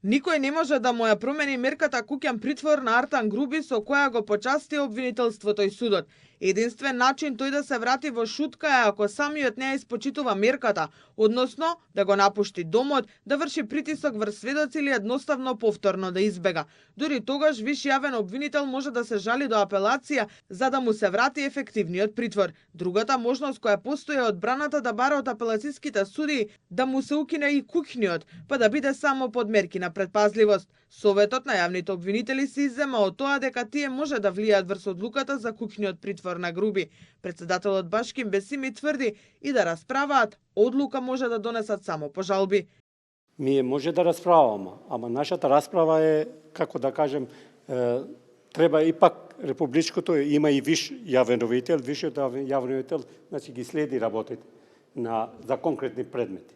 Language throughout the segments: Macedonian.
Никој не може да му ја промени мерката куќен притвор на Артан Груби со која го почасти обвинителството и судот. Единствен начин тој да се врати во шутка е ако самиот не ја испочитува мерката, односно да го напушти домот, да врши притисок врз сведоци или едноставно повторно да избега. Дури тогаш виш јавен обвинител може да се жали до апелација за да му се врати ефективниот притвор. Другата можност која постои е одбраната да бара од апелацијските суди да му се укине и куќниот, па да биде само под мерки на предпазливост. Советот на јавните обвинители се иззема од тоа дека тие може да влијаат врз одлуката за куќниот притвор на Груби. Председателот Башким Бесими тврди и да расправаат, одлука може да донесат само по жалби. Ние може да расправаме, ама нашата расправа е, како да кажем, треба ипак републичкото има и виш јавен обвинител, вишиот јавен обвинител, значи ги следи работите за конкретни предмети.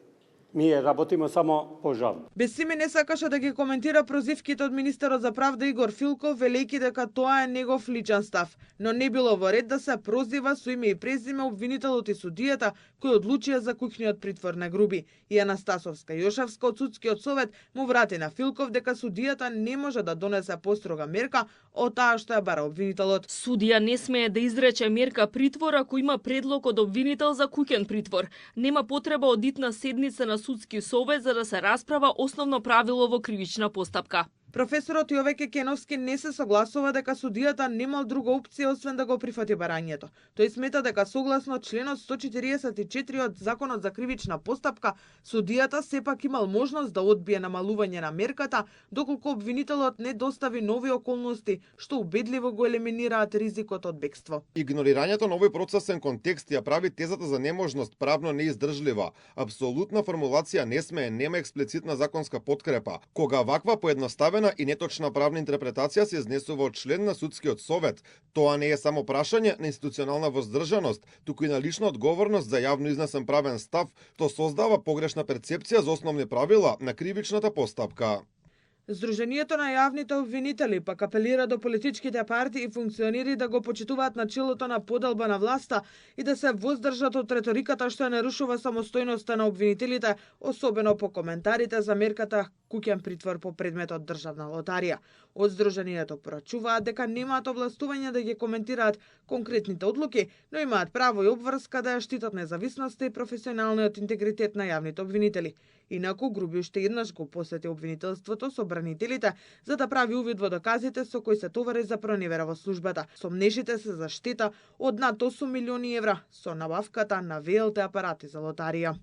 Ние работиме само по жалби. Бесими не сакаше да ги коментира прозивките од министерот за правда Игор Филков, велејќи дека тоа е негов личен став, но не било во ред да се прозива со име и презиме обвинителот и судијата кои одлучија за куќниот притвор на Груби. И Анастасовска Јошевска од судскиот совет му врати на Филков дека судијата не може да донесе построга мерка од таа што ја бара обвинителот. Судија не смее да изрече мерка притвор ако има предлог од обвинител за куќен притвор. Нема потреба од итна седница на судски совет за да се расправа основно правило во кривична постапка. Професорот Јовеќе Кеновски не се согласува дека судијата немал друга опција освен да го прифати барањето. Тој смета дека согласно членот 144 од Законот за кривична постапка, судијата сепак имал можност да одбие намалување на мерката доколку обвинителот не достави нови околности што убедливо го елиминираат ризикот од бегство. Игнорирањето на овој процесен контекст ја прави тезата за неможност правно неиздржлива. Апсолутна формулација не смее, нема експлицитна законска подкрепа. Кога ваква поедноставена и неточна правна интерпретација се изнесува од член на судскиот совет, тоа не е само прашање на институционална воздржаност, туку и на лична одговорност за јавно изнесен правен став, што создава погрешна перцепција за основни правила на кривичната постапка. Сдруженијето на јавните обвинители пак апелира до политичките партии и функционери да го почитуваат начелото на поделба на власта и да се воздржат од реториката што ја нарушува самостојноста на обвинителите, особено по коментарите за мерката куќен притвор по предметот државна лотарија. Од Сдруженијето порачуваат дека немаат овластување да ги коментираат конкретните одлуки, но имаат право и обврска да ја штитат независноста и професионалниот интегритет на јавните обвинители. Инаку Груби уште еднаш го посети обвинителството со бранителите за да прави увид во доказите со кои се товари за проневера во службата. Сомнешите се за штета од над 8 милиони евра со набавката на ВЛТ апарати за лотарија.